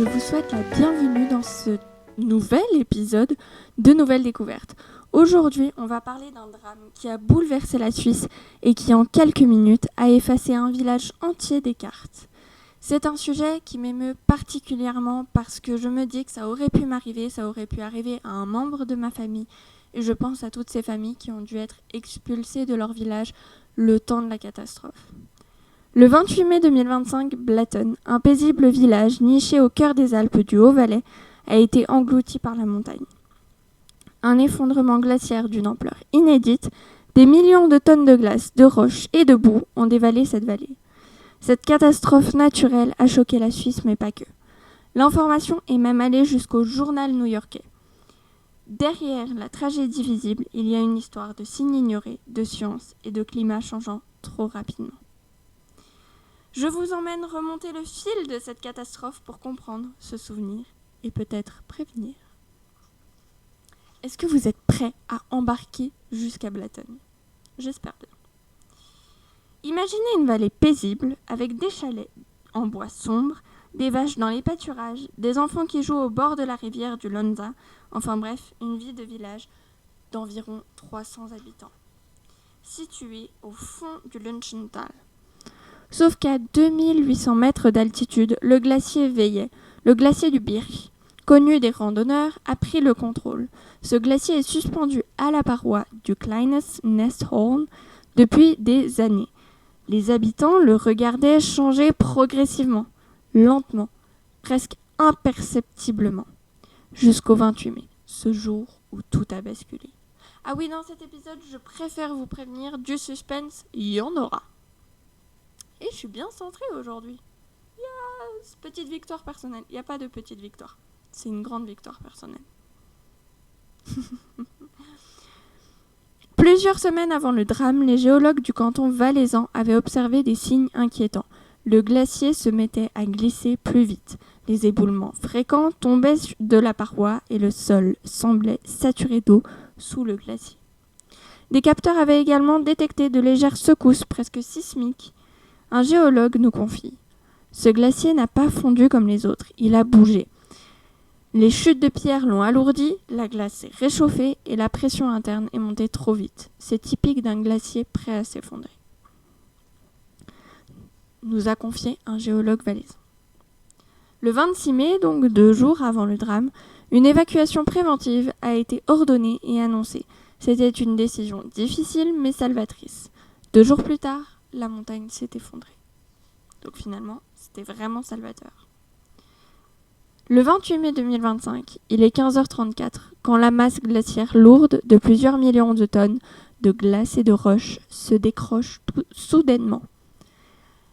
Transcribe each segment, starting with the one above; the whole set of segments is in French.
je vous souhaite la bienvenue dans ce nouvel épisode de Nouvelles Découvertes. Aujourd'hui, on va parler d'un drame qui a bouleversé la Suisse et qui, en quelques minutes, a effacé un village entier des cartes. C'est un sujet qui m'émeut particulièrement parce que je me dis que ça aurait pu m'arriver, ça aurait pu arriver à un membre de ma famille. Et je pense à toutes ces familles qui ont dû être expulsées de leur village le temps de la catastrophe. Le 28 mai 2025, Blatten, un paisible village niché au cœur des Alpes du Haut-Valais, a été englouti par la montagne. Un effondrement glaciaire d'une ampleur inédite, des millions de tonnes de glace, de roches et de boue ont dévalé cette vallée. Cette catastrophe naturelle a choqué la Suisse, mais pas que. L'information est même allée jusqu'au journal new-yorkais. Derrière la tragédie visible, il y a une histoire de signes ignorés, de science et de climat changeant trop rapidement. Je vous emmène remonter le fil de cette catastrophe pour comprendre, se souvenir et peut-être prévenir. Est-ce que vous êtes prêts à embarquer jusqu'à Blatten ? J'espère bien. Imaginez une vallée paisible avec des chalets en bois sombre, des vaches dans les pâturages, des enfants qui jouent au bord de la rivière du Lonza, enfin bref, une vie de village d'environ 300 habitants, située au fond du Lötschental. Sauf qu'à 2800 mètres d'altitude, le glacier veillait, le glacier du Birch, connu des randonneurs, a pris le contrôle. Ce glacier est suspendu à la paroi du Kleines Nesthorn depuis des années. Les habitants le regardaient changer progressivement, lentement, presque imperceptiblement, jusqu'au 28 mai, ce jour où tout a basculé. Ah oui, dans cet épisode, je préfère vous prévenir, du suspense, il y en aura. Et je suis bien centrée aujourd'hui. Yes, petite victoire personnelle. Il n'y a pas de petite victoire. C'est une grande victoire personnelle. Plusieurs semaines avant le drame, les géologues du canton valaisan avaient observé des signes inquiétants. Le glacier se mettait à glisser plus vite. Les éboulements fréquents tombaient de la paroi et le sol semblait saturé d'eau sous le glacier. Des capteurs avaient également détecté de légères secousses presque sismiques. Un géologue nous confie : ce glacier n'a pas fondu comme les autres, il a bougé. Les chutes de pierre l'ont alourdi, la glace s'est réchauffée et la pression interne est montée trop vite. C'est typique d'un glacier prêt à s'effondrer, nous a confié un géologue valaisan. Le 26 mai, donc 2 jours avant le drame, une évacuation préventive a été ordonnée et annoncée. C'était une décision difficile mais salvatrice. 2 jours plus tard, la montagne s'est effondrée. Donc finalement, c'était vraiment salvateur. Le 28 mai 2025, il est 15h34 quand la masse glaciaire lourde de plusieurs millions de tonnes de glace et de roches se décroche soudainement.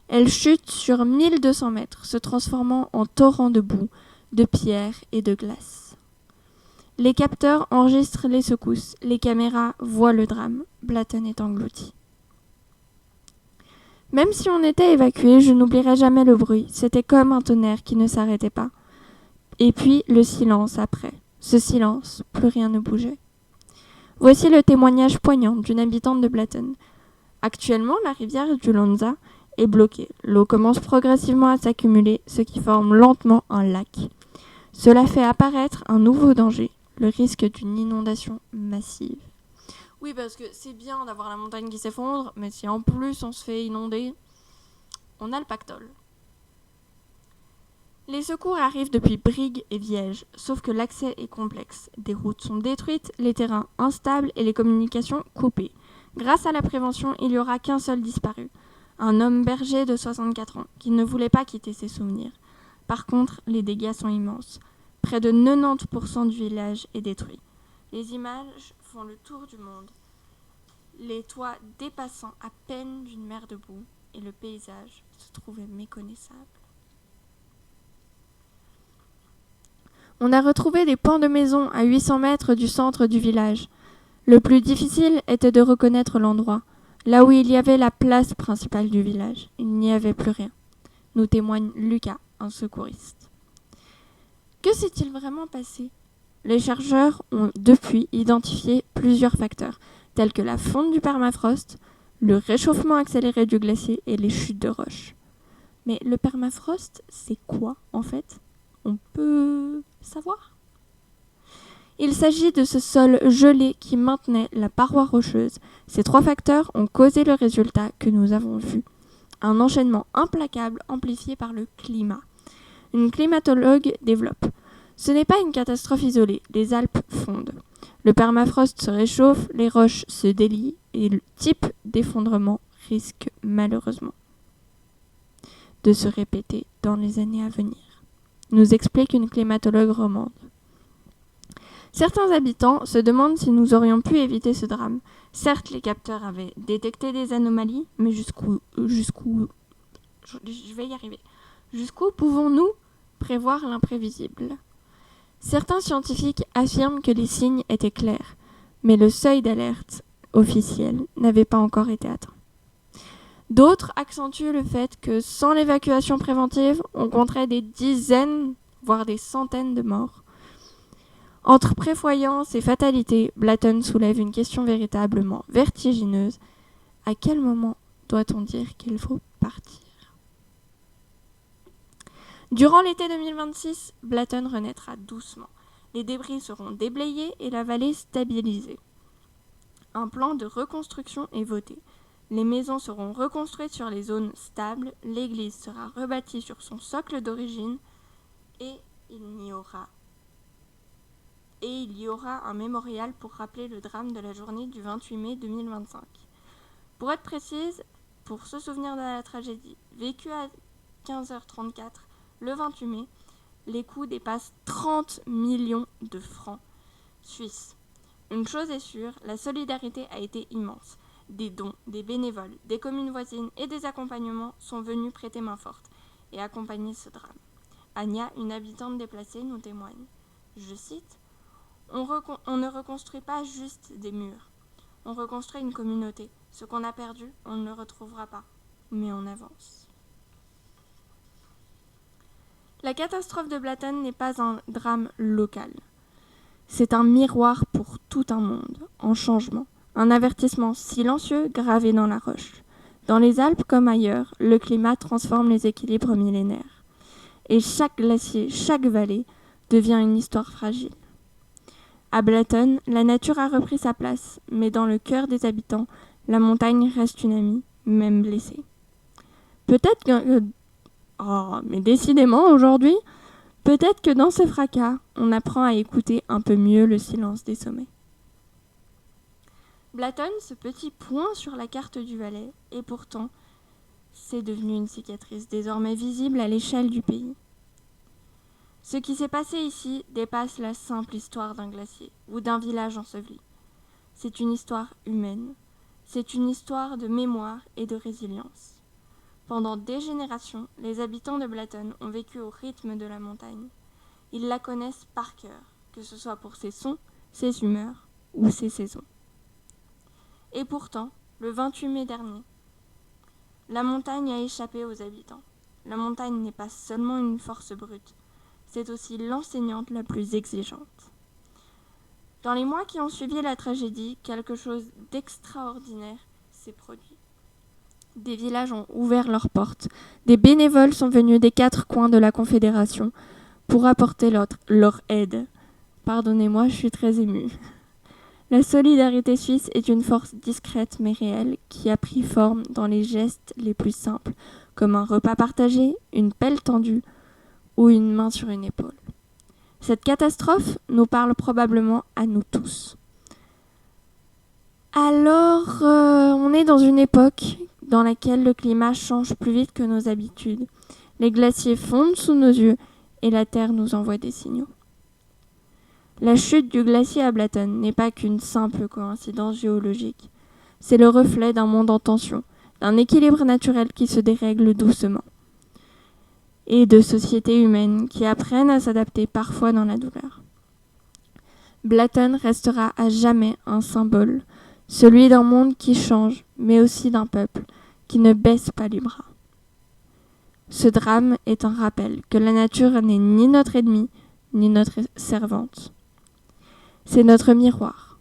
Elle chute sur 1200 mètres, se transformant en torrent de boue, de pierres et de glace. Les capteurs enregistrent les secousses, les caméras voient le drame. Blatten est englouti. Même si on était évacué, je n'oublierai jamais le bruit. C'était comme un tonnerre qui ne s'arrêtait pas. Et puis le silence après. Ce silence, plus rien ne bougeait. Voici le témoignage poignant d'une habitante de Blatten. Actuellement, la rivière du Lonza est bloquée. L'eau commence progressivement à s'accumuler, ce qui forme lentement un lac. Cela fait apparaître un nouveau danger, le risque d'une inondation massive. Oui, parce que c'est bien d'avoir la montagne qui s'effondre, mais si en plus on se fait inonder, on a le pactole. Les secours arrivent depuis Brigue et Viège, sauf que l'accès est complexe. Des routes sont détruites, les terrains instables et les communications coupées. Grâce à la prévention, il n'y aura qu'un seul disparu, un homme berger de 64 ans, qui ne voulait pas quitter ses souvenirs. Par contre, les dégâts sont immenses. Près de 90% du village est détruit. Les images font le tour du monde, les toits dépassant à peine d'une mer de boue, et le paysage se trouvait méconnaissable. On a retrouvé des pans de maisons à 800 mètres du centre du village. Le plus difficile était de reconnaître l'endroit. Là où il y avait la place principale du village, il n'y avait plus rien, nous témoigne Lucas, un secouriste. Que s'est-il vraiment passé ? Les chercheurs ont depuis identifié plusieurs facteurs, tels que la fonte du permafrost, le réchauffement accéléré du glacier et les chutes de roches. Mais le permafrost, c'est quoi en fait ? on peut savoir. Il s'agit de ce sol gelé qui maintenait la paroi rocheuse. Ces 3 facteurs ont causé le résultat que nous avons vu. Un enchaînement implacable amplifié par le climat. Une climatologue développe. Ce n'est pas une catastrophe isolée, les Alpes fondent. Le permafrost se réchauffe, les roches se délient et le type d'effondrement risque malheureusement de se répéter dans les années à venir, nous explique une climatologue romande. Certains habitants se demandent si nous aurions pu éviter ce drame. Certes, les capteurs avaient détecté des anomalies, mais jusqu'où pouvons-nous prévoir l'imprévisible ? Certains scientifiques affirment que les signes étaient clairs, mais le seuil d'alerte officiel n'avait pas encore été atteint. D'autres accentuent le fait que sans l'évacuation préventive, on compterait des dizaines, voire des centaines de morts. Entre prévoyance et fatalité, Blatton soulève une question véritablement vertigineuse. À quel moment doit-on dire qu'il faut partir ? Durant l'été 2026, Blatton renaîtra doucement. Les débris seront déblayés et la vallée stabilisée. Un plan de reconstruction est voté. Les maisons seront reconstruites sur les zones stables, l'église sera rebâtie sur son socle d'origine et il y aura un mémorial pour rappeler le drame de la journée du 28 mai 2025. Pour être précise, pour se souvenir de la tragédie vécue à 15h34 le 28 mai, les coûts dépassent 30 millions de francs suisses. Une chose est sûre, la solidarité a été immense. Des dons, des bénévoles, des communes voisines et des accompagnements sont venus prêter main forte et accompagner ce drame. Anya, une habitante déplacée, nous témoigne. Je cite, « On ne reconstruit pas juste des murs. On reconstruit une communauté. Ce qu'on a perdu, on ne le retrouvera pas. Mais on avance. » La catastrophe de Blatton n'est pas un drame local. C'est un miroir pour tout un monde, en changement. Un avertissement silencieux gravé dans la roche. Dans les Alpes comme ailleurs, le climat transforme les équilibres millénaires. Et chaque glacier, chaque vallée devient une histoire fragile. À Blatton, la nature a repris sa place, mais dans le cœur des habitants, la montagne reste une amie, même blessée. Peut-être que... mais décidément, aujourd'hui, peut-être que dans ce fracas, on apprend à écouter un peu mieux le silence des sommets. Blatton, ce petit point sur la carte du Valais, et pourtant, c'est devenu une cicatrice désormais visible à l'échelle du pays. Ce qui s'est passé ici dépasse la simple histoire d'un glacier ou d'un village enseveli. C'est une histoire humaine, c'est une histoire de mémoire et de résilience. Pendant des générations, les habitants de Blatton ont vécu au rythme de la montagne. Ils la connaissent par cœur, que ce soit pour ses sons, ses humeurs ou ses saisons. Et pourtant, le 28 mai dernier, la montagne a échappé aux habitants. La montagne n'est pas seulement une force brute, c'est aussi l'enseignante la plus exigeante. Dans les mois qui ont suivi la tragédie, quelque chose d'extraordinaire s'est produit. Des villages ont ouvert leurs portes. Des bénévoles sont venus des 4 coins de la Confédération pour apporter leur aide. Pardonnez-moi, je suis très émue. La solidarité suisse est une force discrète mais réelle qui a pris forme dans les gestes les plus simples, comme un repas partagé, une pelle tendue ou une main sur une épaule. Cette catastrophe nous parle probablement à nous tous. Alors, on est dans une époque dans laquelle le climat change plus vite que nos habitudes. Les glaciers fondent sous nos yeux et la Terre nous envoie des signaux. La chute du glacier à Blatton n'est pas qu'une simple coïncidence géologique. C'est le reflet d'un monde en tension, d'un équilibre naturel qui se dérègle doucement, et de sociétés humaines qui apprennent à s'adapter parfois dans la douleur. Blatton restera à jamais un symbole, celui d'un monde qui change, mais aussi d'un peuple qui ne baisse pas les bras. Ce drame est un rappel que la nature n'est ni notre ennemie, ni notre servante. C'est notre miroir.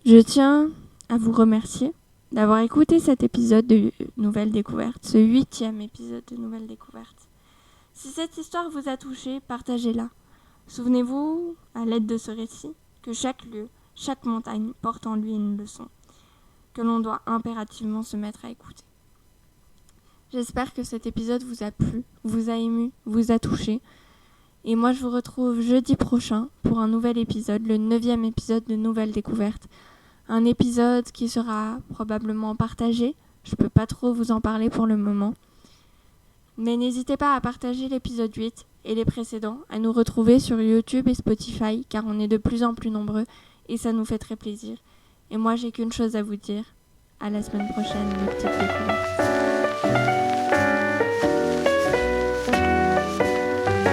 Je tiens à vous remercier d'avoir écouté cet épisode de Nouvelles Découvertes, ce 8e épisode de Nouvelles Découvertes. Si cette histoire vous a touché, partagez-la. Souvenez-vous, à l'aide de ce récit, que chaque lieu, chaque montagne porte en lui une leçon, que l'on doit impérativement se mettre à écouter. J'espère que cet épisode vous a plu, vous a ému, vous a touché. Et moi, je vous retrouve jeudi prochain pour un nouvel épisode, le 9e épisode de Nouvelles Découvertes. Un épisode qui sera probablement partagé. Je ne peux pas trop vous en parler pour le moment. Mais n'hésitez pas à partager l'épisode 8 et les précédents, à nous retrouver sur YouTube et Spotify, car on est de plus en plus nombreux et ça nous fait très plaisir. Et moi, j'ai qu'une chose à vous dire. À la semaine prochaine, mes petites découvertes.